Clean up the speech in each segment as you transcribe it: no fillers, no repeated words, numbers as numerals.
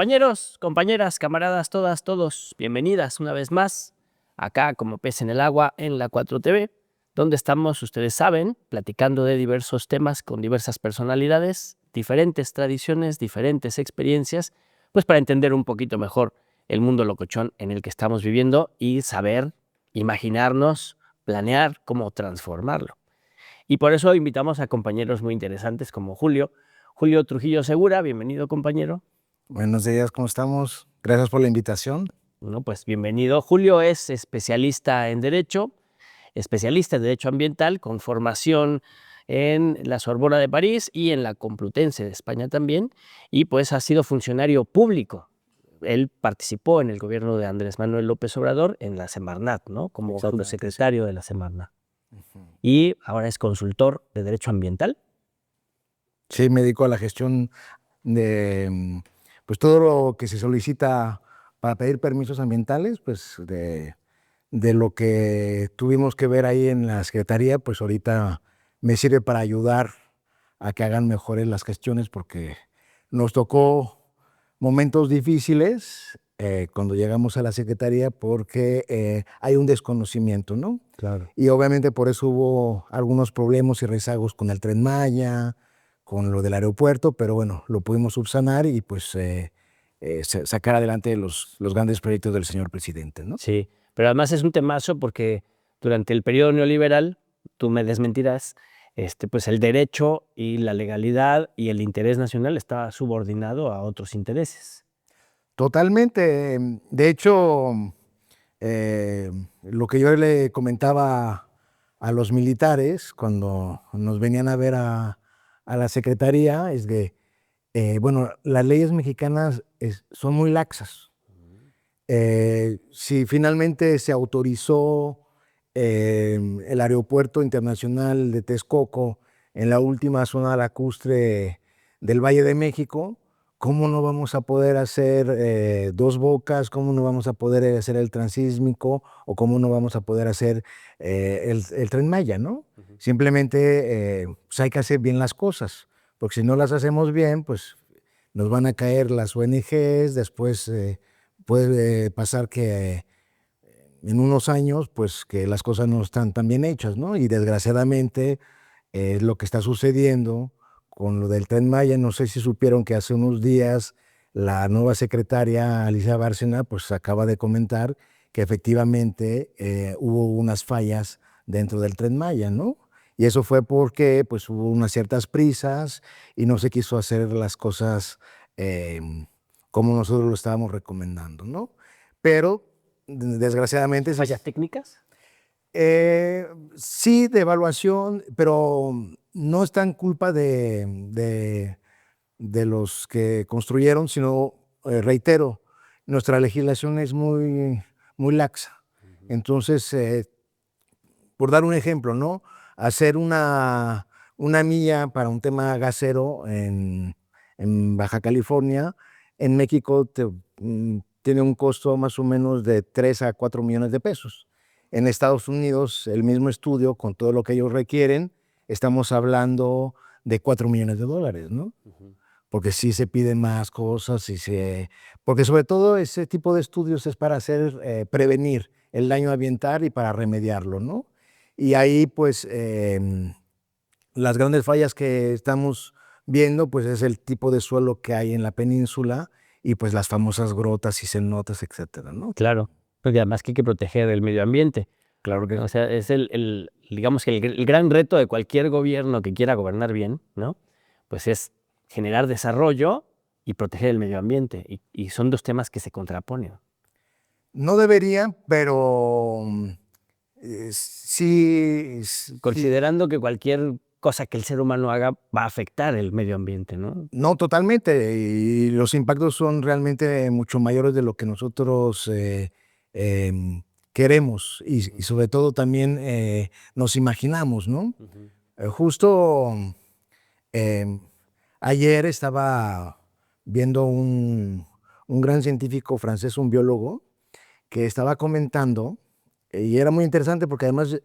Compañeros, compañeras, camaradas, todas, todos, bienvenidas una vez más acá como pez en el agua en la 4TV, donde estamos, ustedes saben, platicando de diversos temas con diversas personalidades, diferentes tradiciones, diferentes experiencias, pues para entender un poquito mejor el mundo locochón en el que estamos viviendo y saber, imaginarnos, planear cómo transformarlo. Y por eso invitamos a compañeros muy interesantes como Julio Trujillo Segura. Bienvenido, compañero. Buenos días, ¿cómo estamos? Gracias por la invitación. Bueno, pues bienvenido. Julio es especialista en Derecho Ambiental, con formación en la Sorbona de París y en la Complutense de España también, y pues ha sido funcionario público. Él participó en el gobierno de Andrés Manuel López Obrador en la Semarnat, ¿no? Como subsecretario de la Semarnat. Y ahora es consultor de Derecho Ambiental. Sí, me dedico a la gestión de pues todo lo que se solicita para pedir permisos ambientales, pues de lo que tuvimos que ver ahí en la Secretaría, pues ahorita me sirve para ayudar a que hagan mejores las gestiones, porque nos tocó momentos difíciles cuando llegamos a la Secretaría, porque hay un desconocimiento, ¿no? Claro. Y obviamente por eso hubo algunos problemas y rezagos con el Tren Maya, con lo del aeropuerto, pero bueno, lo pudimos subsanar y pues sacar adelante los grandes proyectos del señor presidente, ¿no? Sí, pero además es un temazo porque durante el periodo neoliberal, tú me desmentirás, pues el derecho y la legalidad y el interés nacional estaba subordinado a otros intereses. Totalmente. De hecho, lo que yo le comentaba a los militares cuando nos venían a ver a la Secretaría es que, bueno, las leyes mexicanas son muy laxas. Si finalmente se autorizó el aeropuerto internacional de Texcoco en la última zona lacustre del Valle de México, ¿cómo no vamos a poder hacer Dos Bocas? ¿Cómo no vamos a poder hacer el Transísmico? ¿O cómo no vamos a poder hacer el Tren Maya, ¿no? Simplemente pues hay que hacer bien las cosas, porque si no las hacemos bien, pues nos van a caer las ONGs, después puede pasar que en unos años, pues que las cosas no están tan bien hechas, ¿no? Y desgraciadamente es lo que está sucediendo con lo del Tren Maya. No sé si supieron que hace unos días la nueva secretaria Alicia Bárcena pues acaba de comentar que efectivamente hubo unas fallas dentro del Tren Maya, ¿no? Y eso fue porque pues hubo unas ciertas prisas y no se quiso hacer las cosas como nosotros lo estábamos recomendando, ¿no? Pero desgraciadamente... ¿Fallas técnicas? Sí, de evaluación, pero no es tan culpa de los que construyeron, sino, reitero, nuestra legislación es muy, muy laxa. Entonces, por dar un ejemplo, ¿no? Hacer una milla para un tema gasero en Baja California, en México tiene un costo más o menos de 3 a 4 millones de pesos. En Estados Unidos, el mismo estudio, con todo lo que ellos requieren, estamos hablando de 4 millones de dólares, ¿no? Porque sí se piden más cosas, porque sobre todo ese tipo de estudios es para prevenir el daño ambiental y para remediarlo, ¿no? Y ahí, pues, las grandes fallas que estamos viendo, pues, es el tipo de suelo que hay en la península y, pues, las famosas grotas y cenotes, etcétera, ¿no? Claro, porque además que hay que proteger el medio ambiente. Claro que O sea, es digamos que el gran reto de cualquier gobierno que quiera gobernar bien, ¿no? Pues es generar desarrollo y proteger el medio ambiente. Y son dos temas que se contraponen. no deberían, pero sí, Considerando que cualquier cosa que el ser humano haga va a afectar el medio ambiente, ¿no? no, totalmente. Y los impactos son realmente mucho mayores de lo que nosotros queremos y sobre todo también nos imaginamos, ¿no? Justo ayer estaba viendo un gran científico francés, un biólogo, que estaba comentando, y era muy interesante porque además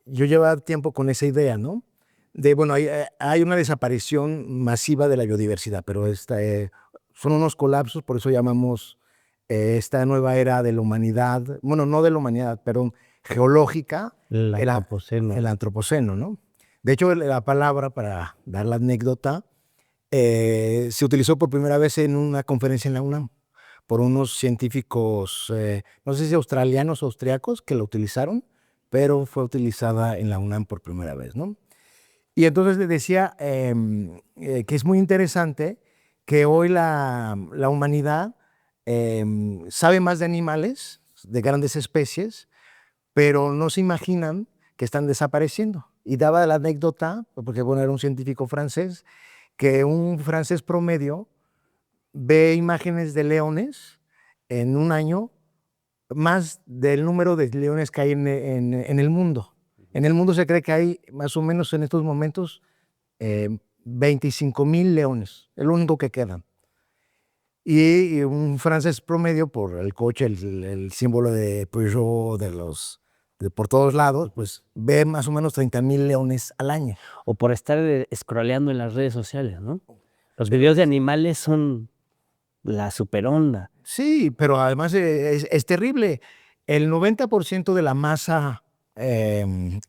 yo llevaba tiempo con esa idea, ¿no? Bueno, hay una desaparición masiva de la biodiversidad, pero son unos colapsos, por eso llamamos esta nueva era de la humanidad, bueno, no de la humanidad, perdón, geológica, El antropoceno. el antropoceno, ¿no? De hecho, la palabra, para dar la anécdota, se utilizó por primera vez en una conferencia en la UNAM por unos científicos, no sé si australianos o austriacos, que lo utilizaron, pero fue utilizada en la UNAM por primera vez, ¿no? Y entonces le decía que es muy interesante que hoy la humanidad sabe más de animales, de grandes especies, pero no se imaginan que están desapareciendo. Y daba la anécdota, porque bueno, era un científico francés, que un francés promedio ve imágenes de leones en un año más del número de leones que hay en el mundo. En el mundo se cree que hay más o menos en estos momentos 25,000 leones, el único que quedan. Y un francés promedio, por el coche, el símbolo de Peugeot por todos lados, pues ve más o menos 30,000 leones al año. O por estar scrolleando en las redes sociales, ¿no? Los videos de animales son la super onda. Sí, pero además es terrible. El 90% de la masa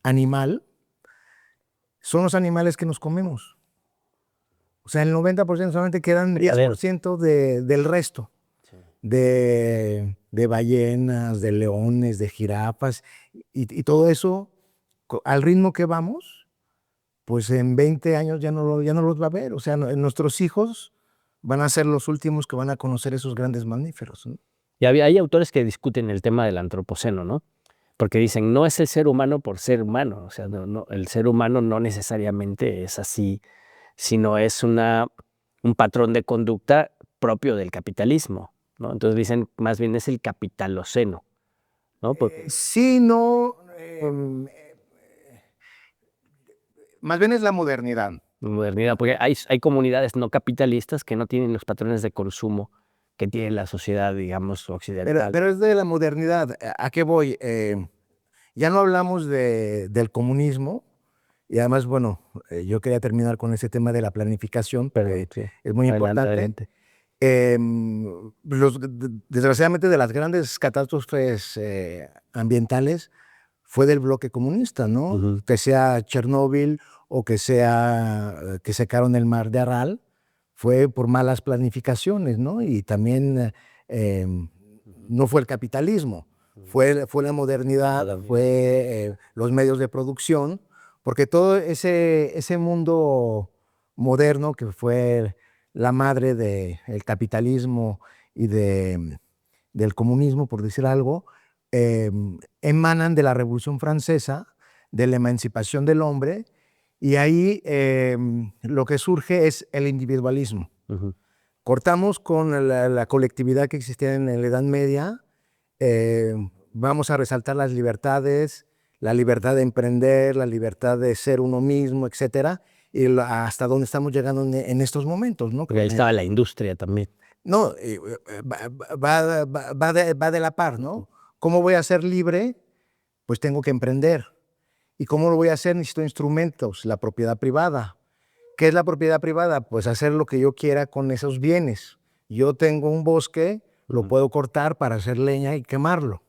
animal son los animales que nos comemos. O sea, el 90% solamente quedan 10% del resto. Sí. De ballenas, de leones, de jirafas, y todo eso, al ritmo que vamos, pues en 20 años ya no los va a ver. O sea, nuestros hijos van a ser los últimos que van a conocer esos grandes mamíferos, ¿no? Y hay autores que discuten el tema del antropoceno, ¿no? Porque dicen, no es el ser humano por ser humano, o sea, no, el ser humano no necesariamente es así, sino es un patrón de conducta propio del capitalismo, ¿no? Entonces dicen, más bien es el capitaloceno, ¿no? Sí, no, más bien es la modernidad. Modernidad, porque hay comunidades no capitalistas que no tienen los patrones de consumo que tiene la sociedad, digamos, occidental. Pero es de la modernidad. ¿A qué voy? Ya no hablamos del comunismo, y además, bueno, yo quería terminar con ese tema de la planificación, pero sí, es muy importante. Adelante. Desgraciadamente, de las grandes catástrofes ambientales fue del bloque comunista, ¿no? Que sea Chernóbil o que sea que secaron el mar de Aral, fue por malas planificaciones, ¿no? Y también no fue el capitalismo, fue la modernidad, fue los medios de producción, porque todo ese mundo moderno que fue la madre del capitalismo y del comunismo, por decir algo, emanan de la Revolución Francesa, de la emancipación del hombre, y ahí lo que surge es el individualismo. Cortamos con la colectividad que existía en la Edad Media, vamos a resaltar las libertades, la libertad de emprender, la libertad de ser uno mismo, etcétera, y hasta dónde estamos llegando en estos momentos, ¿no? Porque ahí estaba la industria también. No, va de la par, ¿no? ¿Cómo voy a ser libre? Pues tengo que emprender. ¿Y cómo lo voy a hacer? Necesito instrumentos, la propiedad privada. ¿Qué es la propiedad privada? Pues hacer lo que yo quiera con esos bienes. Yo tengo un bosque, lo puedo cortar para hacer leña y quemarlo.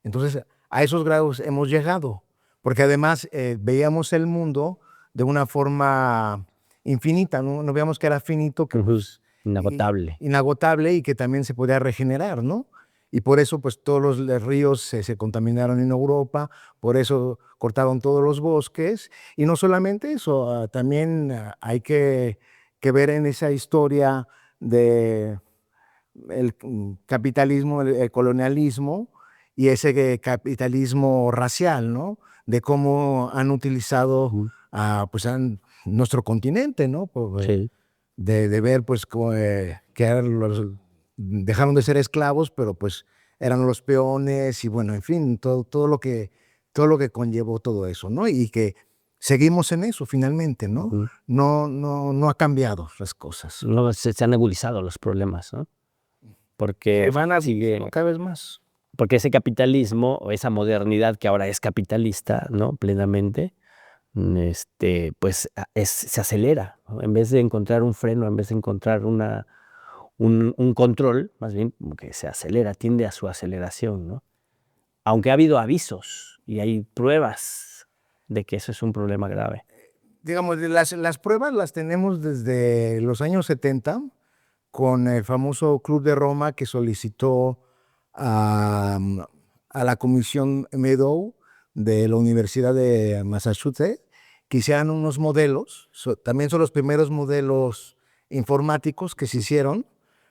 Entonces, a esos grados hemos llegado, porque además veíamos el mundo de una forma infinita, no veíamos que era finito, que inagotable. Inagotable, y que también se podía regenerar, ¿no? Y por eso pues todos los ríos se contaminaron en Europa, por eso cortaron todos los bosques, y no solamente eso, también hay que ver en esa historia de el capitalismo, el colonialismo y ese capitalismo racial, ¿no? De cómo han utilizado pues nuestro continente, ¿no? Sí. De ver pues que dejaron de ser esclavos, pero pues eran los peones, y bueno, en fin, todo lo que conllevó todo eso, ¿no? Y que seguimos en eso finalmente, ¿no? No ha cambiado las cosas. No, se han agudizado los problemas, ¿no? Porque van a cada vez más. Porque ese capitalismo o esa modernidad que ahora es capitalista, ¿no? Plenamente, pues se acelera, ¿no? En vez de encontrar un freno, en vez de encontrar un un control, más bien como que se acelera, tiende a su aceleración, ¿no? Aunque ha habido avisos y hay pruebas de que eso es un problema grave. Digamos, las pruebas las tenemos desde los años 70, con el famoso Club de Roma que solicitó a, a la Comisión Meadow de la Universidad de Massachusetts que hicieran unos modelos. También son los primeros modelos informáticos que se hicieron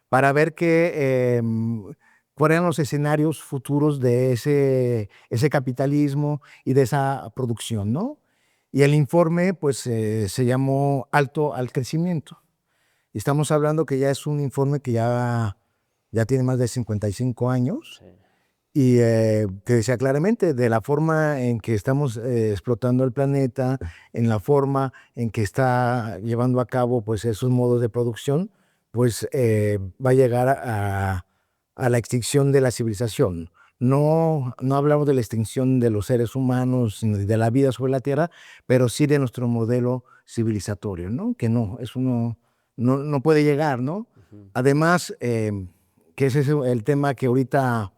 para ver cuáles eran los escenarios futuros de ese capitalismo y de esa producción, ¿no? Y el informe, pues, se llamó Alto al Crecimiento. Y estamos hablando que ya es un informe que ya tiene más de 55 años. Sí. Y que decía claramente de la forma en que estamos explotando el planeta, en la forma en que está llevando a cabo pues, esos modos de producción, pues va a llegar a la extinción de la civilización. No hablamos de la extinción de los seres humanos, ni de la vida sobre la Tierra, pero sí de nuestro modelo civilizatorio, ¿no? Que no, eso no puede llegar, ¿no? Además, que ese es el tema que ahorita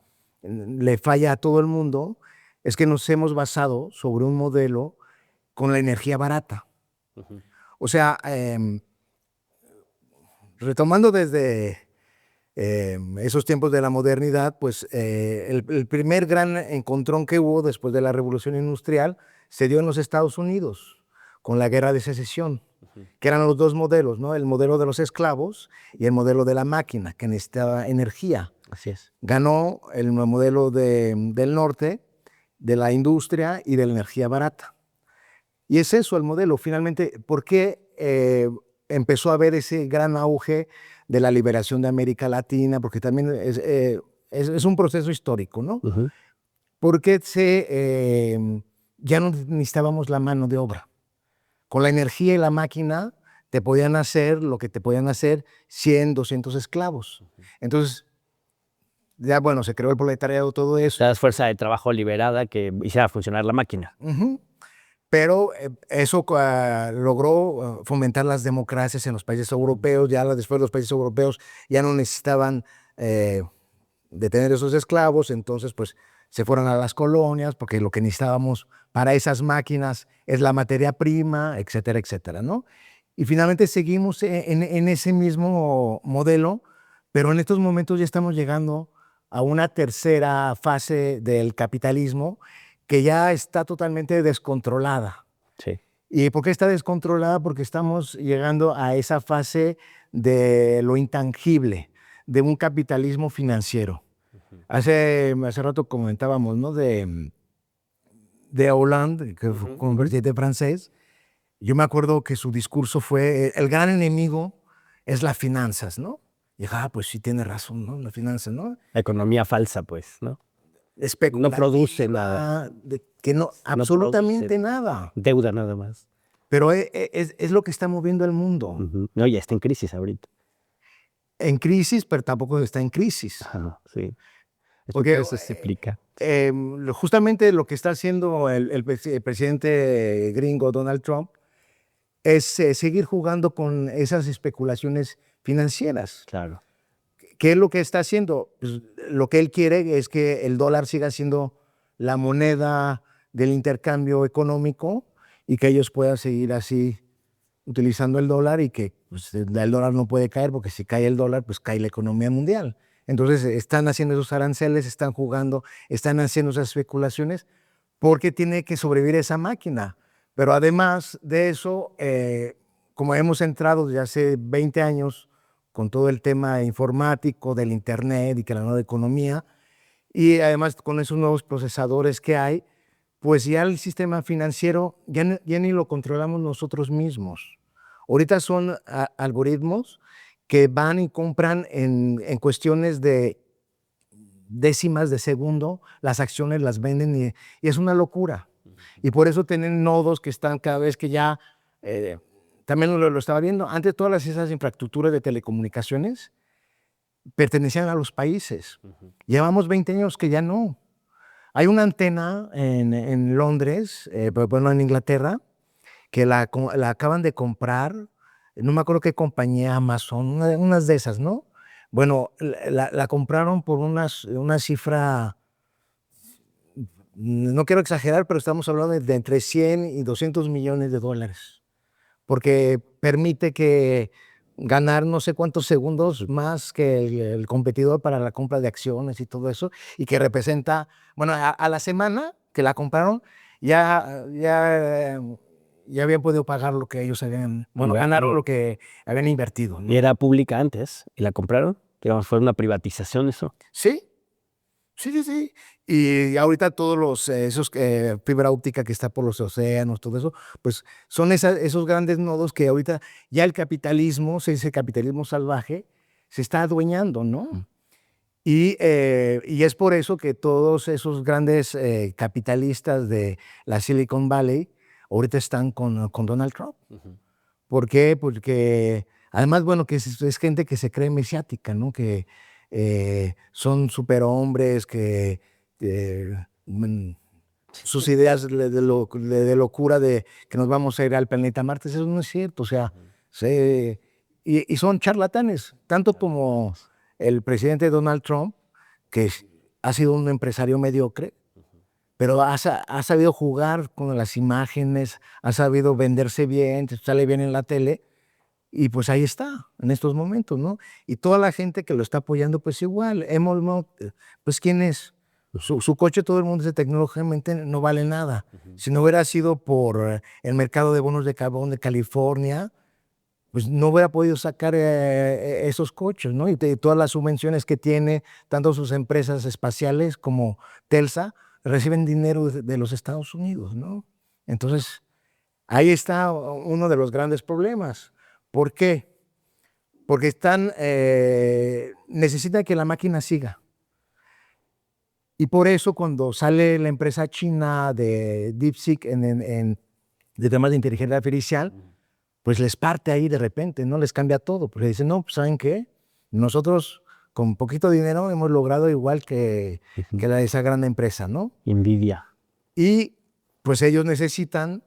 le falla a todo el mundo, es que nos hemos basado sobre un modelo con la energía barata. O sea, retomando desde esos tiempos de la modernidad, pues el primer gran encontrón que hubo después de la Revolución Industrial se dio en los Estados Unidos, con la Guerra de Secesión, que eran los dos modelos, ¿no? El modelo de los esclavos y el modelo de la máquina, que necesitaba energía. Así es. Ganó el modelo del norte, de la industria y de la energía barata. Y es eso el modelo. Finalmente, ¿por qué empezó a haber ese gran auge de la liberación de América Latina? Porque también es un proceso histórico, ¿no? Porque ya no necesitábamos la mano de obra. Con la energía y la máquina te podían hacer lo que te podían hacer 100, 200 esclavos. Entonces, ya bueno, se creó el proletariado, todo eso. O sea, es fuerza de trabajo liberada que hiciera funcionar la máquina. Pero eso logró fomentar las democracias en los países europeos. Ya después los países europeos ya no necesitaban detener esos esclavos, entonces pues se fueron a las colonias porque lo que necesitábamos para esas máquinas es la materia prima, etcétera, etcétera, ¿no? Y finalmente seguimos en ese mismo modelo, pero en estos momentos ya estamos llegando a una tercera fase del capitalismo que ya está totalmente descontrolada. Sí. ¿Y por qué está descontrolada? Porque estamos llegando a esa fase de lo intangible, de un capitalismo financiero. Hace rato comentábamos, ¿no? De Hollande, que fue un presidente francés. Yo me acuerdo que su discurso fue, el gran enemigo es las finanzas, ¿no? Y dije, pues sí tiene razón, ¿no? Las finanzas, ¿no? Economía falsa, pues, ¿no? No produce nada. Que no, absolutamente nada. Deuda nada más. Pero es lo que está moviendo el mundo. No, ya está en crisis ahorita. En crisis, pero tampoco está en crisis. Ajá, sí. Porque eso se explica. Justamente lo que está haciendo el presidente gringo Donald Trump es seguir jugando con esas especulaciones financieras. Claro. ¿Qué es lo que está haciendo? Pues, lo que él quiere es que el dólar siga siendo la moneda del intercambio económico y que ellos puedan seguir así utilizando el dólar y que pues, el dólar no puede caer porque si cae el dólar, pues cae la economía mundial. Entonces están haciendo esos aranceles, están jugando, están haciendo esas especulaciones porque tiene que sobrevivir esa máquina. Pero además de eso, como hemos entrado desde hace 20 años con todo el tema informático, del internet y que la nueva economía, y además con esos nuevos procesadores que hay, pues ya el sistema financiero ya ni lo controlamos nosotros mismos. Ahorita son algoritmos que van y compran en cuestiones de décimas de segundo, las acciones las venden y es una locura. Y por eso tienen nodos que están cada vez que ya, también lo estaba viendo, antes todas esas infraestructuras de telecomunicaciones pertenecían a los países. Llevamos 20 años que ya no. Hay una antena en Londres, bueno, en Inglaterra, que la acaban de comprar, no me acuerdo qué compañía, Amazon, unas de esas, ¿no? Bueno, la compraron por una cifra, no quiero exagerar, pero estamos hablando de entre 100 y 200 millones de dólares, porque permite que ganar no sé cuántos segundos más que el competidor para la compra de acciones y todo eso, y que representa, bueno, a la semana que la compraron, ya habían podido pagar lo que ellos habían, bueno, ganaron lo que habían invertido, ¿no? Y era pública antes y la compraron. Digamos, fue una privatización eso. Sí, sí. Y ahorita todos esos fibra óptica que está por los océanos, todo eso, pues son esos grandes nodos que ahorita ya el capitalismo, se dice capitalismo salvaje, se está adueñando, ¿no? Y es por eso que todos esos grandes capitalistas de la Silicon Valley ahorita están con Donald Trump. ¿Por qué? Porque además, bueno, que es gente que se cree mesiática, ¿no? Que son superhombres, que sus ideas de locura de que nos vamos a ir al planeta Marte, eso no es cierto. O sea, y son charlatanes, tanto como el presidente Donald Trump, que ha sido un empresario mediocre, pero ha sabido jugar con las imágenes, ha sabido venderse bien, sale bien en la tele, y pues ahí está, en estos momentos, ¿no? Y toda la gente que lo está apoyando, pues igual, pues ¿quién es? Su coche, todo el mundo dice tecnológicamente no vale nada. Si no hubiera sido por el mercado de bonos de carbón de California, pues no hubiera podido sacar esos coches, ¿no? Y todas las subvenciones que tiene, tanto sus empresas espaciales como Telsa, reciben dinero de los Estados Unidos, ¿no? Entonces, ahí está uno de los grandes problemas. ¿Por qué? Porque necesitan que la máquina siga. Y por eso cuando sale la empresa china de DeepSeek de temas de inteligencia artificial, pues les parte ahí de repente, ¿no? Les cambia todo. Porque dicen, no, pues ¿saben qué? Nosotros con poquito dinero hemos logrado igual que esa gran empresa, ¿no? Nvidia. Y pues ellos necesitan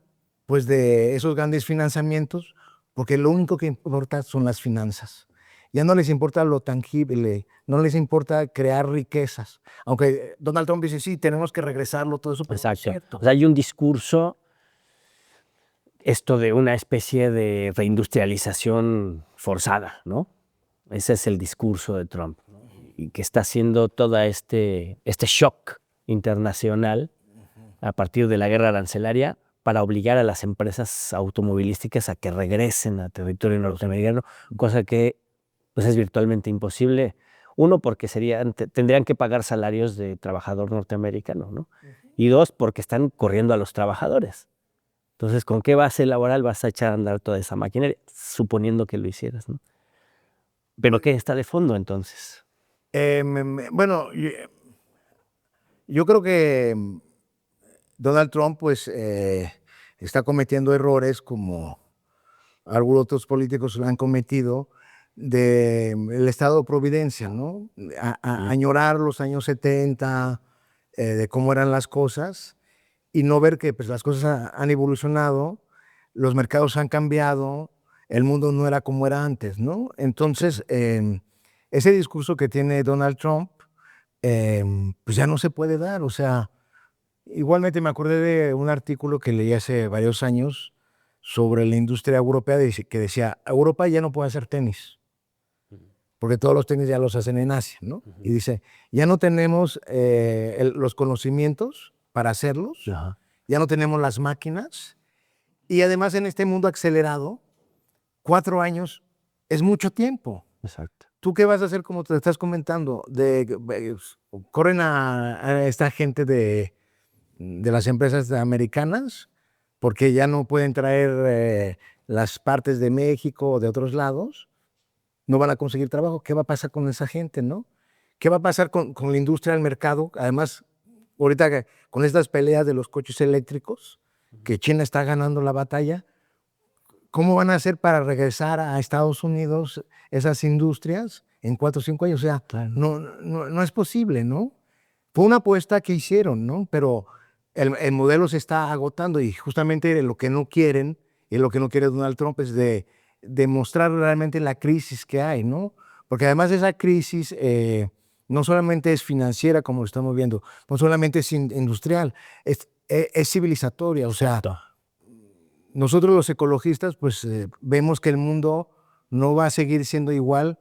pues de esos grandes financiamientos, porque lo único que importa son las finanzas. Ya no les importa lo tangible, no les importa crear riquezas. Aunque Donald Trump dice, sí, tenemos que regresarlo, todo eso, pero no es Exacto. cierto. O sea, hay un discurso, esto de una especie de reindustrialización forzada, ¿no? Ese es el discurso de Trump, ¿no? Y que está haciendo todo este shock internacional a partir de la guerra arancelaria para obligar a las empresas automovilísticas a que regresen a territorio norteamericano, cosa que pues, es virtualmente imposible. Uno, porque tendrían que pagar salarios de trabajador norteamericano, ¿no? Y dos, porque están corriendo a los trabajadores. Entonces, ¿con qué base laboral vas a echar a andar toda esa maquinaria? Suponiendo que lo hicieras, ¿no? ¿Pero qué está de fondo entonces? Bueno, yo creo que Donald Trump pues está cometiendo errores como algunos otros políticos lo han cometido del estado de providencia, ¿no? Añorar los años 70, de cómo eran las cosas y no ver que pues, las cosas han evolucionado, los mercados han cambiado, el mundo no era como era antes, ¿no? Entonces, ese discurso que tiene Donald Trump, pues ya no se puede dar. O sea, igualmente me acordé de un artículo que leí hace varios años sobre la industria europea que decía, Europa ya no puede hacer tenis, porque todos los tenis ya los hacen en Asia, ¿no? Y dice, ya no tenemos los conocimientos para hacerlos, ya no tenemos las máquinas, y además en este mundo acelerado, 4 años es mucho tiempo. Exacto. ¿Tú qué vas a hacer, como te estás comentando? Corren a esta gente de las empresas americanas porque ya no pueden traer las partes de México o de otros lados, no van a conseguir trabajo. ¿Qué va a pasar con esa gente, no? ¿Qué va a pasar con la industria del mercado? Además, ahorita con estas peleas de los coches eléctricos, que China está ganando la batalla, ¿cómo van a hacer para regresar a Estados Unidos esas industrias en 4 o 5 años? O sea, Claro. no es posible, ¿no? Fue una apuesta que hicieron, ¿no? Pero el modelo se está agotando y justamente lo que no quieren y lo que no quiere Donald Trump es de demostrar realmente la crisis que hay, ¿no? Porque además esa crisis no solamente es financiera, como lo estamos viendo, no solamente es industrial, es civilizatoria. O sea, Exacto. nosotros los ecologistas pues vemos que el mundo no va a seguir siendo igual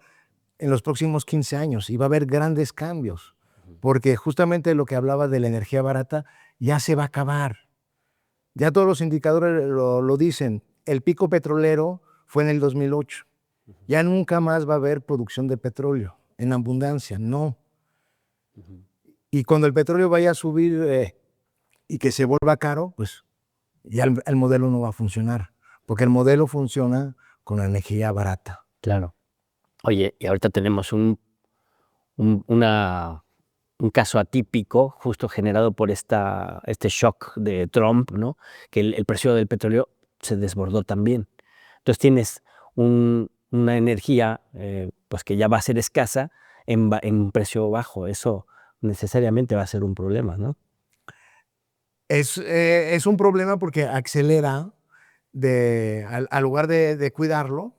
en los próximos 15 años y va a haber grandes cambios, porque justamente lo que hablaba de la energía barata ya se va a acabar. Ya todos los indicadores lo dicen. El pico petrolero fue en el 2008. Ya nunca más va a haber producción de petróleo en abundancia, no. Y cuando el petróleo vaya a subir y que se vuelva caro, pues ya el modelo no va a funcionar, porque el modelo funciona con la energía barata. Claro. Oye, y ahorita tenemos un caso atípico justo generado por este shock de Trump, ¿no? Que el precio del petróleo se desbordó también. Entonces tienes una energía pues que ya va a ser escasa en un precio bajo. Eso necesariamente va a ser un problema, ¿no? Es un problema porque acelera al lugar de cuidarlo,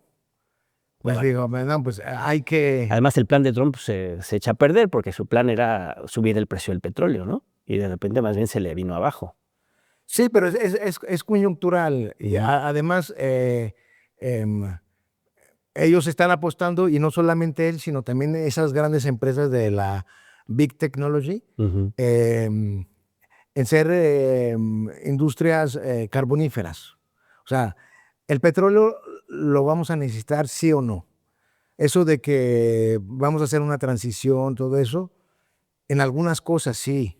pues Bueno, digo, no, pues hay que... además el plan de Trump se echa a perder porque su plan era subir el precio del petróleo, ¿no? Y de repente más bien se le vino abajo. Sí, pero es coyuntural. Y además, ellos están apostando, y no solamente él, sino también esas grandes empresas de la Big Technology, en ser industrias carboníferas. O sea, el petróleo lo vamos a necesitar sí o no. Eso de que vamos a hacer una transición, todo eso, en algunas cosas sí.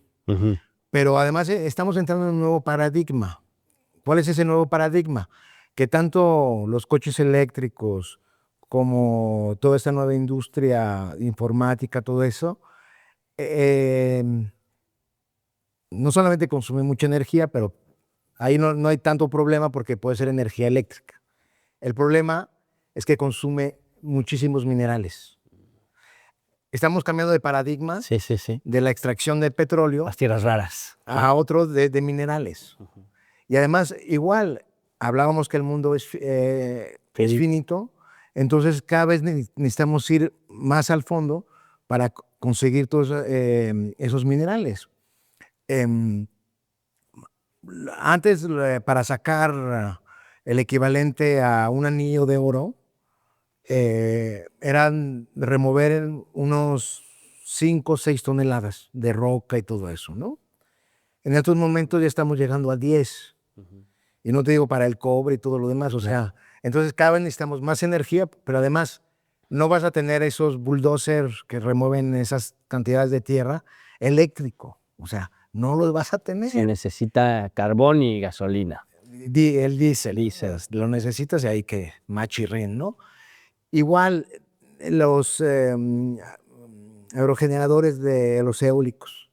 Pero además estamos entrando en un nuevo paradigma. ¿Cuál es ese nuevo paradigma? Que tanto los coches eléctricos como toda esta nueva industria informática, todo eso, no solamente consume mucha energía, pero ahí no hay tanto problema porque puede ser energía eléctrica. El problema es que consume muchísimos minerales. Estamos cambiando de paradigma Sí, sí, sí. de la extracción del petróleo Las tierras raras. a otro de minerales. Y además, igual, hablábamos que el mundo es finito, entonces cada vez necesitamos ir más al fondo para conseguir todos esos minerales. Antes, para sacar el equivalente a un anillo de oro, eran remover unos 5 o 6 toneladas de roca y todo eso, ¿no? En estos momentos ya estamos llegando a 10. Y no te digo para el cobre y todo lo demás, o sea, entonces cada vez necesitamos más energía, pero además no vas a tener esos bulldozers que remueven esas cantidades de tierra eléctrico, o sea, no los vas a tener. Se necesita carbón y gasolina. El diésel, lo necesitas y hay que machirrín, ¿no? Igual los aerogeneradores de los eólicos.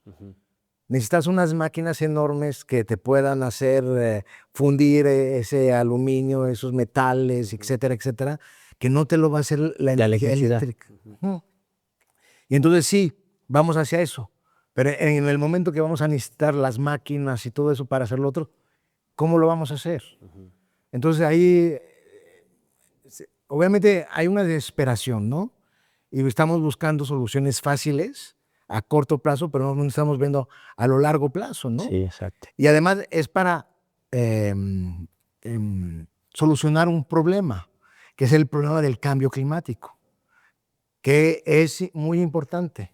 Necesitas unas máquinas enormes que te puedan hacer fundir ese aluminio, esos metales, etcétera, etcétera, que no te lo va a hacer la energía eléctrica. Y entonces sí, vamos hacia eso. Pero en el momento que vamos a necesitar las máquinas y todo eso para hacer lo otro, ¿cómo lo vamos a hacer? Entonces ahí, obviamente hay una desesperación, ¿no? Y estamos buscando soluciones fáciles a corto plazo, pero no estamos viendo a lo largo plazo, ¿no? Sí, exacto. Y además es para solucionar un problema, que es el problema del cambio climático, que es muy importante.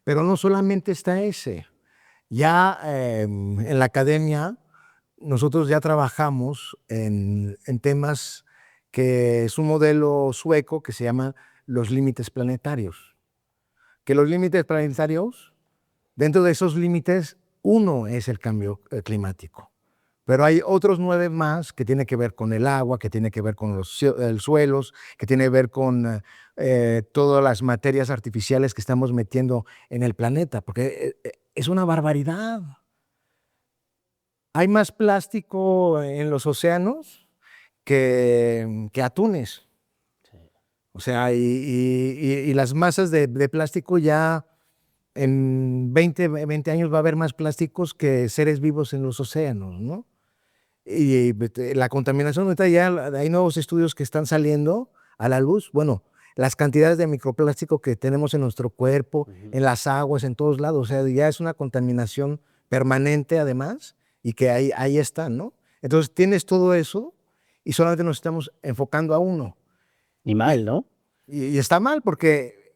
Pero no solamente está ese. Ya en la academia nosotros ya trabajamos en temas que es un modelo sueco que se llama los límites planetarios. Que los límites planetarios, dentro de esos límites, uno es el cambio climático. Pero hay otros 9 más que tienen que ver con el agua, que tiene que ver con los suelos, que tiene que ver con todas las materias artificiales que estamos metiendo en el planeta, porque es una barbaridad. Hay más plástico en los océanos que atunes. O sea, y las masas de plástico ya en 20 años va a haber más plásticos que seres vivos en los océanos, ¿no? Y la contaminación, ahorita ya hay nuevos estudios que están saliendo a la luz. Bueno, las cantidades de microplástico que tenemos en nuestro cuerpo, en las aguas, en todos lados. O sea, ya es una contaminación permanente además y que ahí está, ¿no? Entonces tienes todo eso y solamente nos estamos enfocando a uno. Y mal, ¿no? Y está mal porque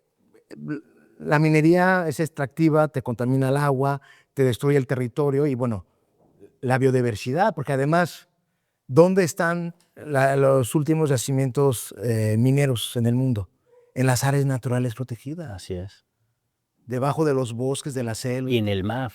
la minería es extractiva, te contamina el agua, te destruye el territorio y bueno, la biodiversidad, porque además, ¿dónde están los últimos yacimientos mineros en el mundo? En las áreas naturales protegidas, Así es. debajo de los bosques, de la selva. Y en el mar.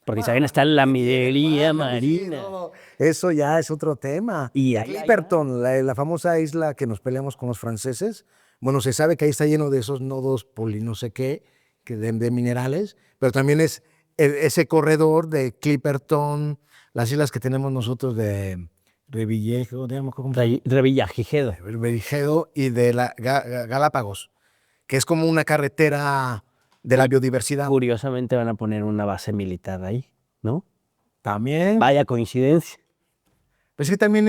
Porque también está la minería marina. Sí, no, eso ya es otro tema. Y ahí Clipperton, la famosa isla que nos peleamos con los franceses, bueno, se sabe que ahí está lleno de esos nodos poli no sé qué, de minerales, pero también es ese corredor de Clipperton, las islas que tenemos nosotros de Revillagigedo, Revillagigedo y de la Galápagos, que es como una carretera de la biodiversidad. Curiosamente van a poner una base militar ahí, ¿no? También. Vaya coincidencia. Pues que también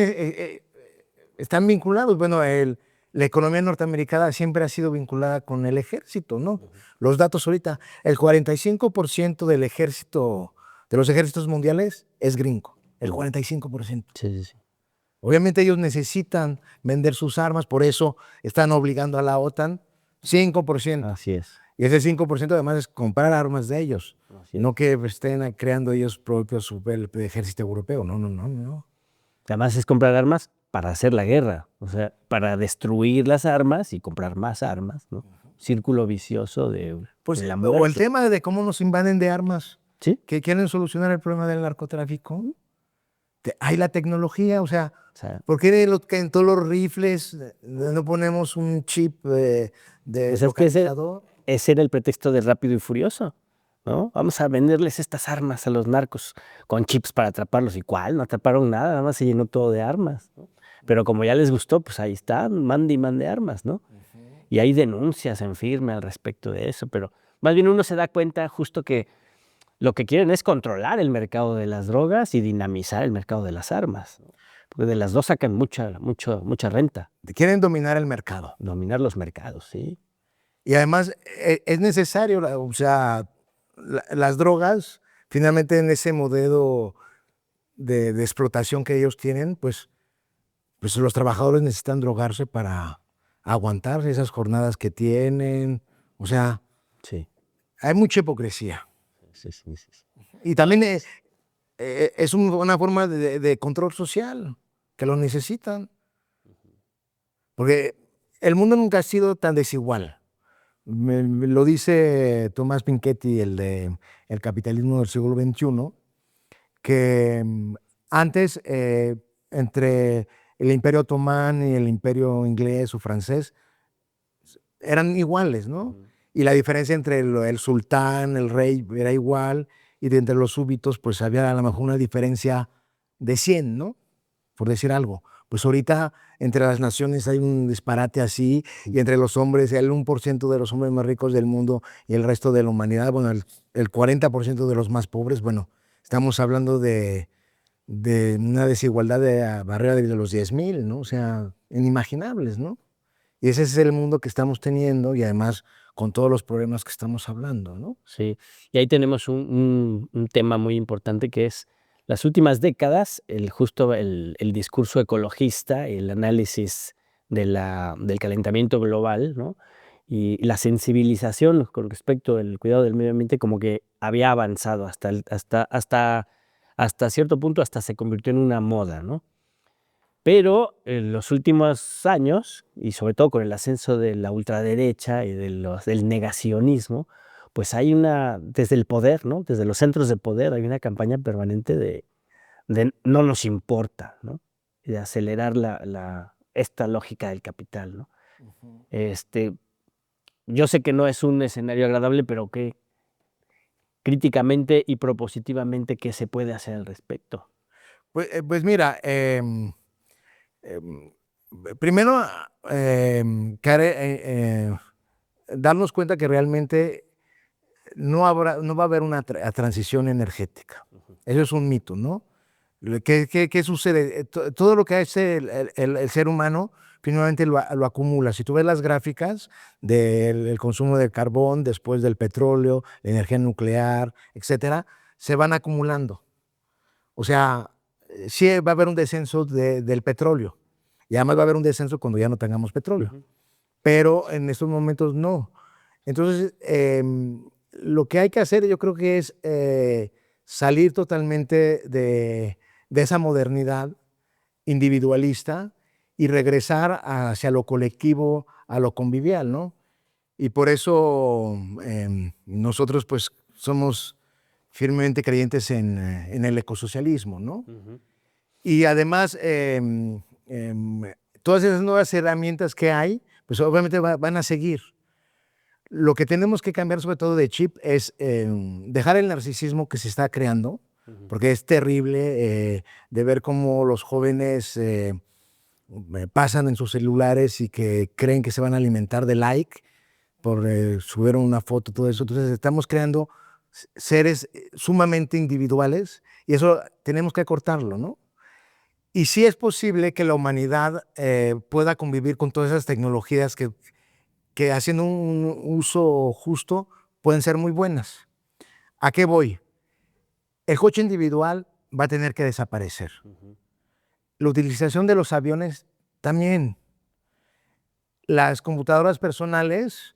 están vinculados. Bueno, la economía norteamericana siempre ha sido vinculada con el ejército, ¿no? Los datos ahorita, el 45% del ejército, de los ejércitos mundiales es gringo, el 45%. Sí. Obviamente ellos necesitan vender sus armas, por eso están obligando a la OTAN 5%. Así es. Y ese 5% además es comprar armas de ellos, no que estén creando ellos propios su ejército europeo, no. Además es comprar armas para hacer la guerra, o sea, para destruir las armas y comprar más armas, ¿no? Círculo vicioso de la muerte. O el tema de cómo nos invaden de armas, ¿Sí? que quieren solucionar el problema del narcotráfico. Hay la tecnología, o sea, ¿por qué en todos los rifles no ponemos un chip de localizador? Ese era el pretexto de Rápido y Furioso, ¿no? Vamos a venderles estas armas a los narcos con chips para atraparlos. ¿Y cuál? No atraparon nada, nada más se llenó todo de armas, ¿no? Pero como ya les gustó, pues ahí están, mande y mande armas, ¿no? Y hay denuncias en firme al respecto de eso, pero más bien uno se da cuenta justo que lo que quieren es controlar el mercado de las drogas y dinamizar el mercado de las armas, ¿no? Porque de las dos sacan mucha renta. Quieren dominar el mercado. Dominar los mercados, sí. Y además es necesario, o sea, las drogas, finalmente en ese modelo de explotación que ellos tienen, pues los trabajadores necesitan drogarse para aguantar esas jornadas que tienen. O sea, sí. Hay mucha hipocresía. Sí. Y también es una forma de control social, que lo necesitan. Porque el mundo nunca ha sido tan desigual. Me lo dice Tomás Piketty, el capitalismo del siglo XXI, que antes, entre el Imperio Otomán y el Imperio inglés o francés, eran iguales, ¿no? Y la diferencia entre el sultán, el rey, era igual, y de entre los súbditos, pues había a lo mejor una diferencia de 100, ¿no? Por decir algo. Pues ahorita entre las naciones hay un disparate así, y entre los hombres, el 1% de los hombres más ricos del mundo y el resto de la humanidad, bueno, el 40% de los más pobres, bueno, estamos hablando de una desigualdad de barrera de los 10,000, ¿no? O sea, inimaginables, ¿no? Y ese es el mundo que estamos teniendo y además con todos los problemas que estamos hablando, ¿no? Sí, y ahí tenemos un tema muy importante que es las últimas décadas, el discurso ecologista, el análisis del calentamiento global, ¿no? Y la sensibilización con respecto al cuidado del medio ambiente como que había avanzado hasta cierto punto, hasta se convirtió en una moda, ¿no? Pero en los últimos años, y sobre todo con el ascenso de la ultraderecha y del negacionismo, pues hay desde el poder, ¿no? Desde los centros de poder hay una campaña permanente de no nos importa, ¿no? Y de acelerar esta lógica del capital, ¿no? Yo sé que no es un escenario agradable, pero que críticamente y propositivamente, ¿qué se puede hacer al respecto? Pues mira, primero, darnos cuenta que realmente no va a haber una transición energética. Eso es un mito, ¿no? ¿Qué sucede? Todo lo que hace el ser humano finalmente lo acumula. Si tú ves las gráficas del consumo de carbón, después del petróleo, la energía nuclear, etcétera, se van acumulando. O sea, sí va a haber un descenso del petróleo. Y además va a haber un descenso cuando ya no tengamos petróleo. Pero en estos momentos no. Entonces, lo que hay que hacer yo creo que es salir totalmente de esa modernidad individualista y regresar hacia lo colectivo, a lo convivial, ¿no? Y por eso nosotros pues somos firmemente creyentes en el ecosocialismo, ¿no? Y además, todas esas nuevas herramientas que hay, pues obviamente van a seguir. Lo que tenemos que cambiar sobre todo de chip es dejar el narcisismo que se está creando, porque es terrible de ver cómo los jóvenes pasan en sus celulares y que creen que se van a alimentar de like por subir una foto, todo eso. Entonces estamos creando seres sumamente individuales y eso tenemos que cortarlo, ¿no? Y sí es posible que la humanidad pueda convivir con todas esas tecnologías que haciendo un uso justo pueden ser muy buenas. ¿A qué voy? El coche individual va a tener que desaparecer. La utilización de los aviones también. Las computadoras personales,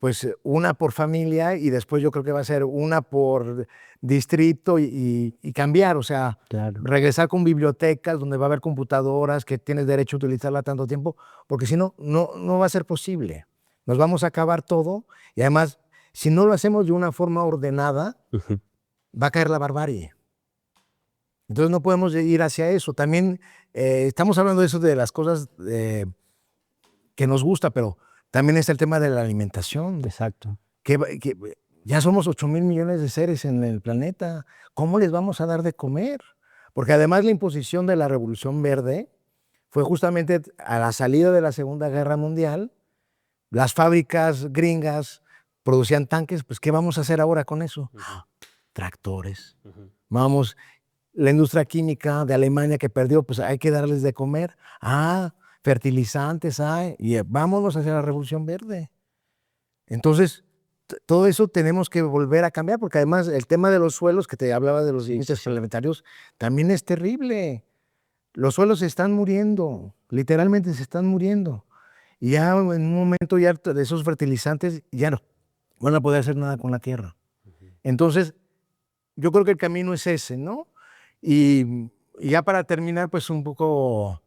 pues una por familia y después yo creo que va a ser una por distrito y cambiar, o sea, Claro. regresar con bibliotecas donde va a haber computadoras que tienes derecho a utilizarla tanto tiempo, porque si no, no va a ser posible. Nos vamos a acabar todo y además, si no lo hacemos de una forma ordenada, va a caer la barbarie. Entonces no podemos ir hacia eso. También estamos hablando de eso, de las cosas que nos gusta, pero también está el tema de la alimentación. Exacto. Que ya somos 8,000 millones de seres en el planeta. ¿Cómo les vamos a dar de comer? Porque además la imposición de la Revolución Verde fue justamente a la salida de la Segunda Guerra Mundial. Las fábricas gringas producían tanques, pues ¿qué vamos a hacer ahora con eso? Tractores. Vamos, la industria química de Alemania que perdió, pues hay que darles de comer. Fertilizantes hay, y vámonos hacia la Revolución Verde. Entonces, todo eso tenemos que volver a cambiar, porque además el tema de los suelos, que te hablaba de los límites planetarios, también es terrible. Los suelos se están muriendo, literalmente se están muriendo. Y ya en un momento ya de esos fertilizantes ya no van a poder hacer nada con la tierra. Entonces, yo creo que el camino es ese, ¿no? Y ya para terminar, pues un poco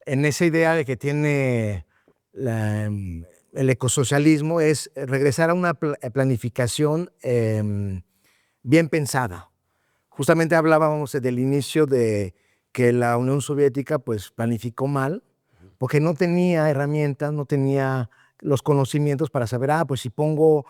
en esa idea de que tiene el ecosocialismo, es regresar a una planificación bien pensada. Justamente hablábamos del inicio de que la Unión Soviética pues planificó mal, porque no tenía herramientas, no tenía los conocimientos para saber, pues si pongo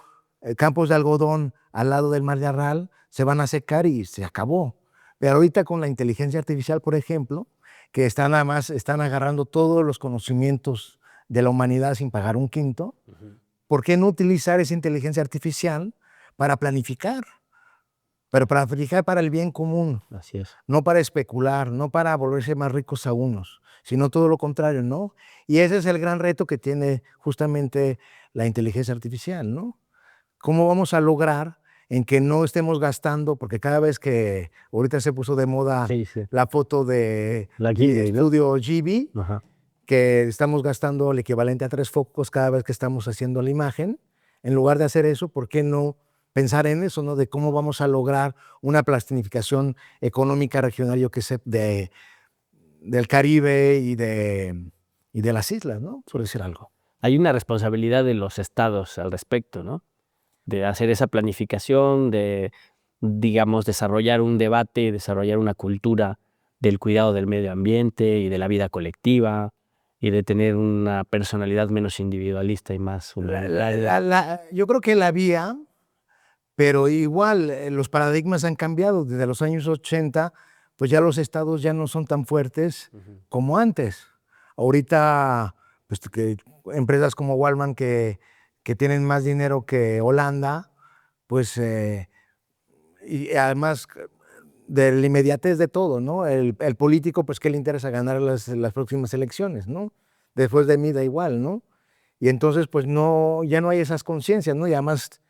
campos de algodón al lado del Mar de Aral, se van a secar y se acabó. Pero ahorita con la inteligencia artificial, por ejemplo, que están agarrando todos los conocimientos de la humanidad sin pagar un quinto, ¿por qué no utilizar esa inteligencia artificial para planificar? Pero para planificar para el bien común. Así es. No para especular, no para volverse más ricos a unos, sino todo lo contrario, ¿no? Y ese es el gran reto que tiene justamente la inteligencia artificial, ¿no? ¿Cómo vamos a lograr en que no estemos gastando? Porque cada vez que ahorita se puso de moda la foto de la Ghibli, ¿no? Estudio Ghibli, que estamos gastando el equivalente a 3 focos cada vez que estamos haciendo la imagen. En lugar de hacer eso, ¿por qué no pensar en eso, ¿no? De cómo vamos a lograr una planificación económica regional, yo qué sé, del Caribe y de las islas, ¿no? Por decir algo. Hay una responsabilidad de los estados al respecto, ¿no? De hacer esa planificación, de, digamos, desarrollar un debate, desarrollar una cultura del cuidado del medio ambiente y de la vida colectiva y de tener una personalidad menos individualista y más humanitaria. Yo creo que la vía, pero igual los paradigmas han cambiado. Desde los años 80, pues ya los estados ya no son tan fuertes como antes. Ahorita, pues que empresas como Walmart que tienen más dinero que Holanda, pues y además de la inmediatez de todo, ¿no? El político, pues, ¿qué le interesa ganar las próximas elecciones, ¿no? Después de mí da igual, ¿no? Y entonces, pues, no, ya no hay esas conciencias, ¿no? Y además,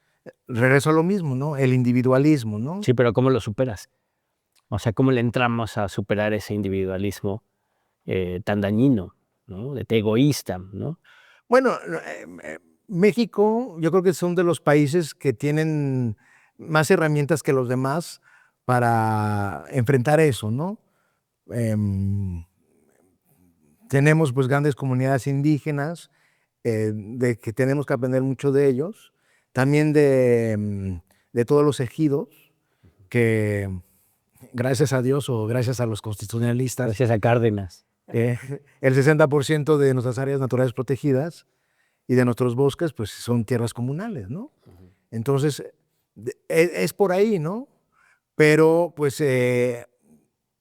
regreso a lo mismo, ¿no? El individualismo, ¿no? Sí, pero ¿cómo lo superas? O sea, ¿cómo le entramos a superar ese individualismo tan dañino, ¿no? De egoísta, ¿no? Bueno, México, yo creo que son de los países que tienen más herramientas que los demás para enfrentar eso, ¿no? Tenemos pues grandes comunidades indígenas, de que tenemos que aprender mucho de ellos, también de todos los ejidos, que gracias a Dios o gracias a los constitucionalistas, Gracias a Cárdenas. el 60% de nuestras áreas naturales protegidas y de nuestros bosques, pues son tierras comunales, ¿no? Entonces, es por ahí, ¿no? Pero, pues,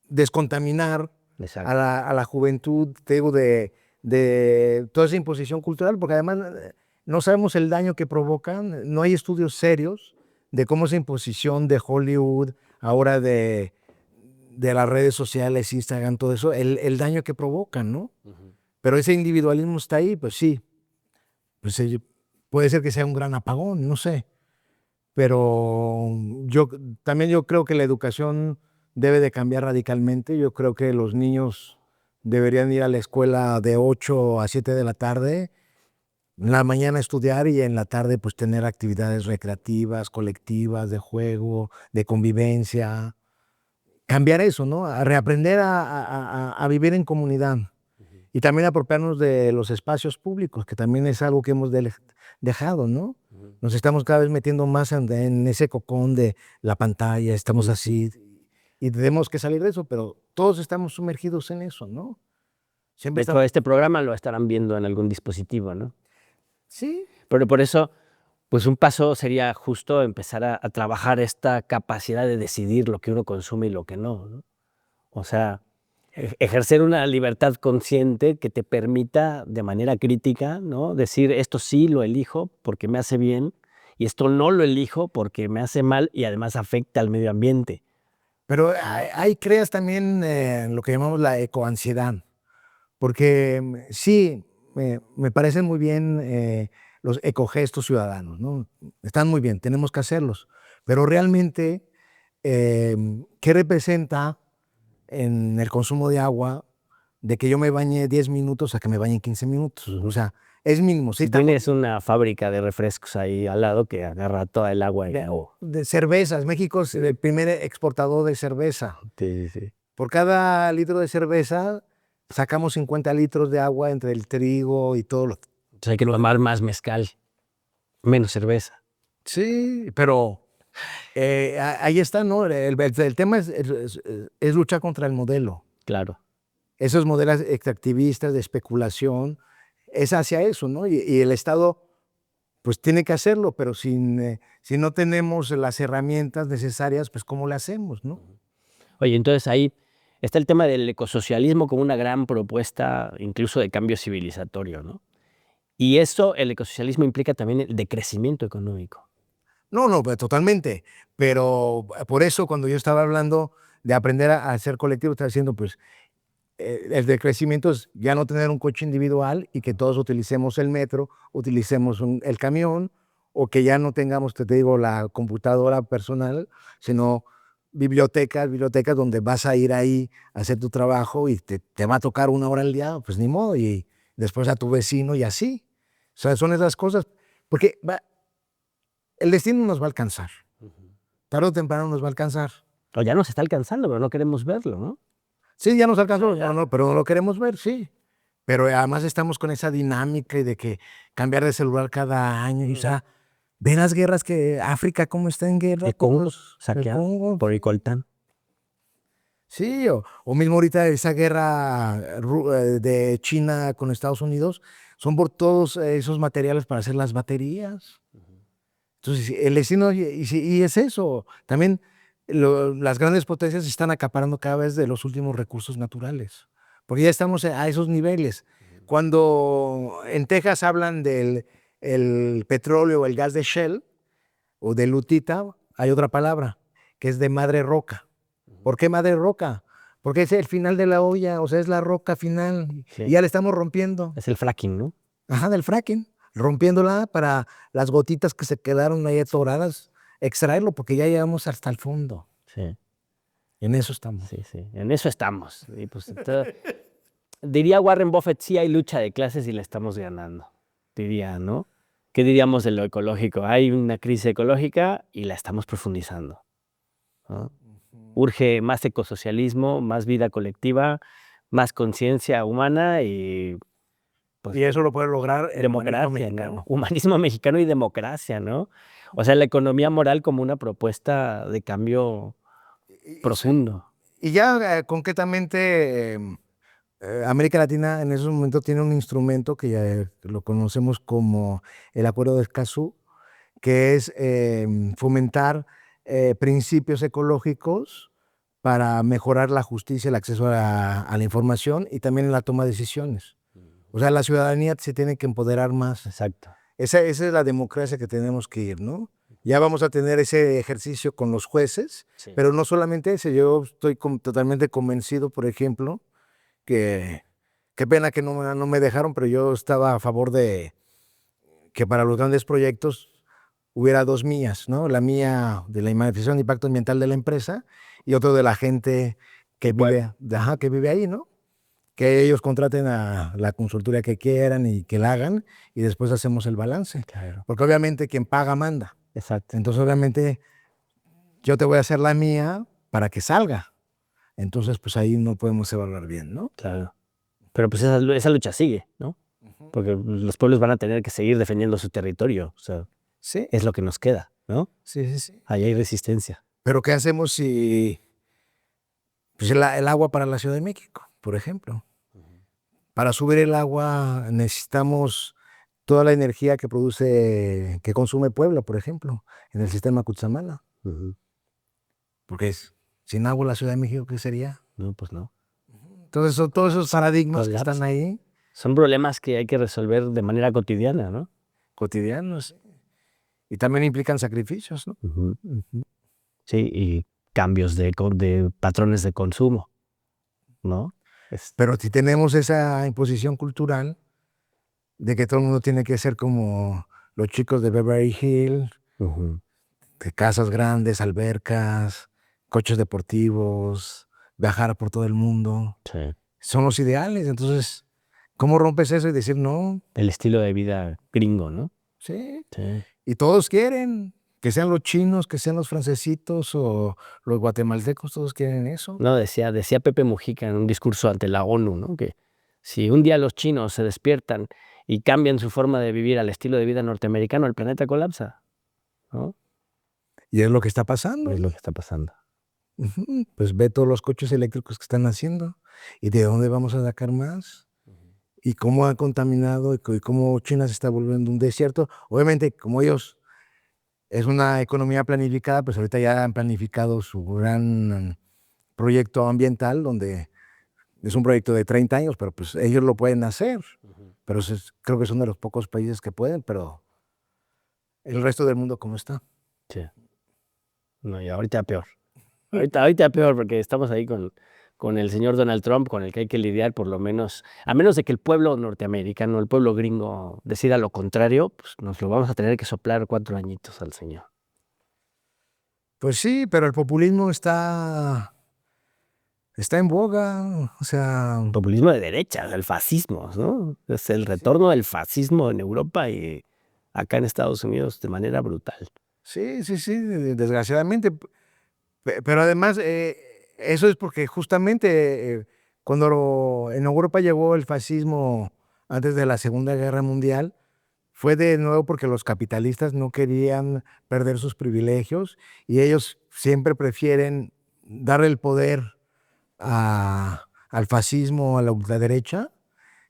descontaminar Exacto. a la juventud, te digo, de toda esa imposición cultural, porque además no sabemos el daño que provocan, no hay estudios serios de cómo esa imposición de Hollywood, ahora de las redes sociales, Instagram, todo eso, el daño que provocan, ¿no? Pero ese individualismo está ahí, pues sí, pues puede ser que sea un gran apagón, no sé. Pero también yo creo que la educación debe de cambiar radicalmente. Yo creo que los niños deberían ir a la escuela de 8 a 7 de la tarde, en la mañana estudiar y en la tarde pues tener actividades recreativas, colectivas, de juego, de convivencia. Cambiar eso, ¿no? A reaprender a vivir en comunidad. Y también apropiarnos de los espacios públicos, que también es algo que hemos dejado, ¿no? Nos estamos cada vez metiendo más en ese cocón de la pantalla, estamos así, y tenemos que salir de eso, pero todos estamos sumergidos en eso, ¿no? De hecho, este programa lo estarán viendo en algún dispositivo, ¿no? Sí. Pero por eso, pues un paso sería justo empezar a trabajar esta capacidad de decidir lo que uno consume y lo que no, ¿no? O sea, ejercer una libertad consciente que te permita de manera crítica, ¿no? Decir, esto sí lo elijo porque me hace bien y esto no lo elijo porque me hace mal y además afecta al medio ambiente. Pero ahí creas también lo que llamamos la ecoansiedad, porque sí, me parecen muy bien los ecogestos ciudadanos, ¿no? Están muy bien, tenemos que hacerlos, pero realmente, ¿qué representa en el consumo de agua de que yo me bañe 10 minutos a que me bañe en 15 minutos? O sea, es mínimo. Sí, Si tienes una fábrica de refrescos ahí al lado que agarra toda el agua. de cervezas. México es el primer exportador de cerveza. Sí, sí. Por cada litro de cerveza sacamos 50 litros de agua entre el trigo y todo lo. Entonces hay que tomar más mezcal, menos cerveza. Sí, pero ahí está, ¿no? El tema es luchar contra el modelo. Claro. Esos modelos extractivistas de especulación, es hacia eso, ¿no? Y el Estado, pues tiene que hacerlo, pero si no tenemos las herramientas necesarias, pues ¿cómo lo hacemos, no? Oye, entonces ahí está el tema del ecosocialismo como una gran propuesta incluso de cambio civilizatorio, ¿no? Y eso, el ecosocialismo implica también el decrecimiento económico. No, pues, totalmente. Pero por eso cuando yo estaba hablando de aprender a ser colectivo, estaba diciendo, pues, el decrecimiento es ya no tener un coche individual y que todos utilicemos el metro, utilicemos el camión, o que ya no tengamos, te digo, la computadora personal, sino bibliotecas donde vas a ir ahí a hacer tu trabajo y te va a tocar 1 hora al día, pues ni modo, y después a tu vecino y así. O sea, son esas cosas, porque el destino nos va a alcanzar. Tarde o temprano nos va a alcanzar. O ya nos está alcanzando, pero no queremos verlo, ¿no? Sí, ya nos alcanzó, pero no lo queremos ver, sí. Pero además estamos con esa dinámica y de que cambiar de celular cada año, y, o sea, ven las guerras que África cómo está en guerra. El Congo, saqueado por el coltán. Sí, o mismo ahorita esa guerra de China con Estados Unidos, son por todos esos materiales para hacer las baterías. Entonces, el destino, y es eso. También las grandes potencias están acaparando cada vez de los últimos recursos naturales, porque ya estamos a esos niveles. Cuando en Texas hablan del el petróleo o el gas de Shell o de lutita, hay otra palabra, que es de madre roca, ¿Por qué madre roca? Porque es el final de la olla, o sea, es la roca final. Sí. Y ya le estamos rompiendo. Es el fracking, ¿no? Ajá, del fracking. Rompiéndola para las gotitas que se quedaron ahí atoradas, extraerlo, porque ya llegamos hasta el fondo. Sí, En eso estamos. sí, sí. En eso estamos. Y pues, diría Warren Buffett, sí hay lucha de clases y la estamos ganando. Diría, ¿no? ¿Qué diríamos de lo ecológico? Hay una crisis ecológica y la estamos profundizando, ¿no? Urge más ecosocialismo, más vida colectiva, más conciencia humana y pues, Y eso lo puede lograr el humanismo democracia, mexicano. ¿no? Humanismo mexicano y democracia, ¿no? O sea, la economía moral como una propuesta de cambio profundo. Y ya concretamente, América Latina en esos momentos tiene un instrumento que ya lo conocemos como el Acuerdo de Escazú, que es fomentar principios ecológicos para mejorar la justicia, el acceso a la información y también en la toma de decisiones. O sea, la ciudadanía se tiene que empoderar más. Exacto. Esa es la democracia que tenemos que ir, ¿no? Ya vamos a tener ese ejercicio con los jueces, Sí. pero no solamente ese. Yo estoy totalmente convencido, por ejemplo, que qué pena que no me dejaron, pero yo estaba a favor de que para los grandes proyectos hubiera dos mías, ¿no? La mía de la manifestación de impacto ambiental de la empresa y otro de la gente que que vive ahí, ¿no? Que ellos contraten a la consultoría que quieran y que la hagan y después hacemos el balance. Claro. Porque obviamente quien paga manda. Exacto. Entonces obviamente yo te voy a hacer la mía para que salga. Entonces pues ahí no podemos evaluar bien, ¿no? Claro. Pero pues esa lucha sigue, ¿no? Porque los pueblos van a tener que seguir defendiendo su territorio. O sea, Sí, es lo que nos queda, ¿no? sí. Ahí hay resistencia. Pero ¿qué hacemos si pues el agua para la Ciudad de México, por ejemplo? Para subir el agua necesitamos toda la energía que produce, que consume Puebla, por ejemplo, en el sistema Cutzamala. Porque sin agua la Ciudad de México, ¿qué sería? No, pues no. Entonces son todos esos paradigmas que Colapsa. están ahí, Son problemas que hay que resolver de manera cotidiana, ¿no? cotidianos, y también implican sacrificios, ¿no? Sí, y cambios de patrones de consumo, ¿no? Pero si tenemos esa imposición cultural de que todo el mundo tiene que ser como los chicos de Beverly Hills, de casas grandes, albercas, coches deportivos, viajar por todo el mundo, Sí. son los ideales. Entonces, ¿cómo rompes eso y decir no? El estilo de vida gringo, ¿no? Sí. Sí. Y todos quieren, que sean los chinos, que sean los francesitos o los guatemaltecos, todos quieren eso. No, decía Pepe Mujica en un discurso ante la ONU, ¿no? Que si un día los chinos se despiertan y cambian su forma de vivir al estilo de vida norteamericano, el planeta colapsa, ¿no? Y es lo que está pasando. Es lo que está pasando. Pues ve todos los coches eléctricos que están haciendo y de dónde vamos a sacar más y cómo han contaminado y cómo China se está volviendo un desierto. Obviamente, como ellos es una economía planificada, pues ahorita ya han planificado su gran proyecto ambiental, donde es un proyecto de 30 años, pero pues ellos lo pueden hacer. Pero creo que son de los pocos países que pueden, pero el resto del mundo, ¿cómo está? Sí. No, y ahorita peor. Ahorita peor porque estamos ahí con el señor Donald Trump, con el que hay que lidiar por lo menos, a menos de que el pueblo norteamericano, el pueblo gringo decida lo contrario, pues nos lo vamos a tener que soplar 4 añitos al señor. Pues sí, pero el populismo está en boga, o sea... Populismo de derecha, el fascismo, ¿no? Es el retorno del fascismo en Europa y acá en Estados Unidos de manera brutal. Sí, desgraciadamente. Pero además, eso es porque justamente cuando en Europa llegó el fascismo antes de la Segunda Guerra Mundial, fue de nuevo porque los capitalistas no querían perder sus privilegios y ellos siempre prefieren darle el poder al fascismo, a la ultraderecha,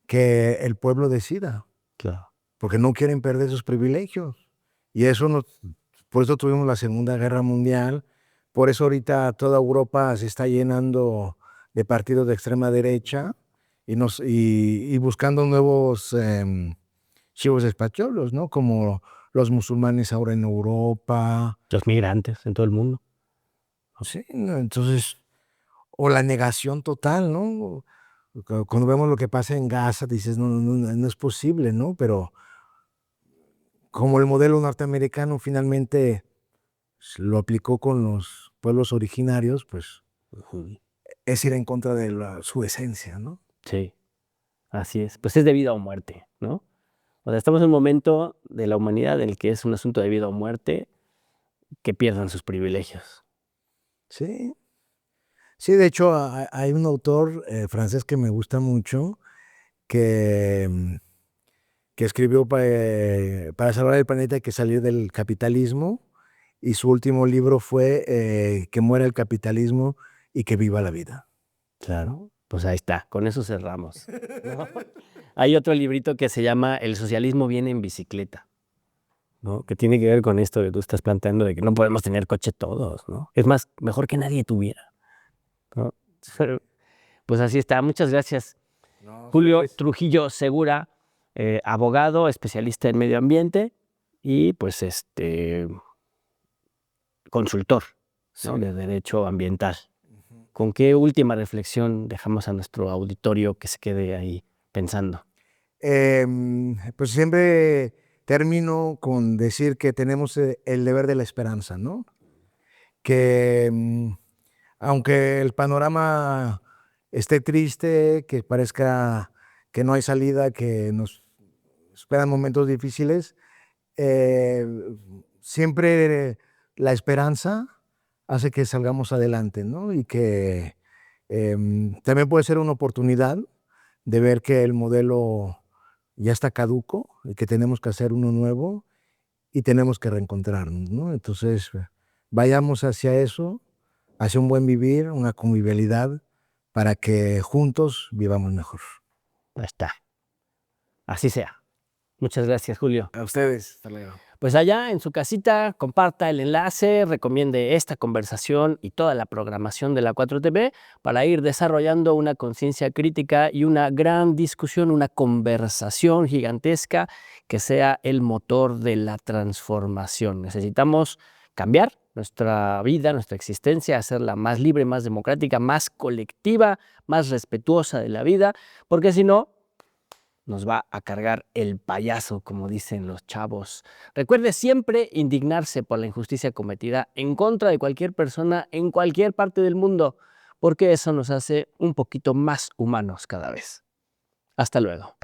que el pueblo decida, Claro. porque no quieren perder sus privilegios. Y por eso tuvimos la Segunda Guerra Mundial. Por eso ahorita toda Europa se está llenando de partidos de extrema derecha y buscando nuevos chivos expiatorios, ¿no? Como los musulmanes ahora en Europa. Los migrantes en todo el mundo. Sí, ¿no? Entonces, o la negación total, ¿no? Cuando vemos lo que pasa en Gaza, dices, no es posible, ¿no? Pero como el modelo norteamericano finalmente lo aplicó con los pueblos originarios, pues es ir en contra de su esencia, ¿no? Sí, así es. Pues es de vida o muerte, ¿no? O sea, estamos en un momento de la humanidad en el que es un asunto de vida o muerte que pierdan sus privilegios. Sí. Sí, de hecho, hay un autor francés que me gusta mucho que escribió para salvar el planeta hay que salir del capitalismo, y su último libro fue Que muera el capitalismo y que viva la vida. Claro. Pues ahí está, con eso cerramos, ¿no? Hay otro librito que se llama El socialismo viene en bicicleta, ¿no? Que tiene que ver con esto que tú estás planteando de que no podemos tener coche todos, ¿no? Es más, mejor que nadie tuviera, ¿no? Pues así está. Muchas gracias, No, Julio ustedes. Trujillo Segura, abogado, especialista en medio ambiente y pues consultor, ¿no? Sí. De derecho ambiental. Ujú. ¿Con qué última reflexión dejamos a nuestro auditorio que se quede ahí pensando? Pues siempre termino con decir que tenemos el deber de la esperanza, ¿no? Que aunque el panorama esté triste, que parezca que no hay salida, que nos esperan momentos difíciles, eh, siempre la esperanza hace que salgamos adelante, ¿no? Y que también puede ser una oportunidad de ver que el modelo ya está caduco y que tenemos que hacer uno nuevo y tenemos que reencontrarnos, ¿no? Entonces, vayamos hacia eso, hacia un buen vivir, una convivialidad, para que juntos vivamos mejor. Ahí está. Así sea. Muchas gracias, Julio. A ustedes, hasta luego. Pues allá en su casita, comparta el enlace, recomiende esta conversación y toda la programación de la 4TV para ir desarrollando una conciencia crítica y una gran discusión, una conversación gigantesca que sea el motor de la transformación. Necesitamos cambiar nuestra vida, nuestra existencia, hacerla más libre, más democrática, más colectiva, más respetuosa de la vida, porque si no, nos va a cargar el payaso, como dicen los chavos. Recuerde siempre indignarse por la injusticia cometida en contra de cualquier persona en cualquier parte del mundo, porque eso nos hace un poquito más humanos cada vez. Hasta luego.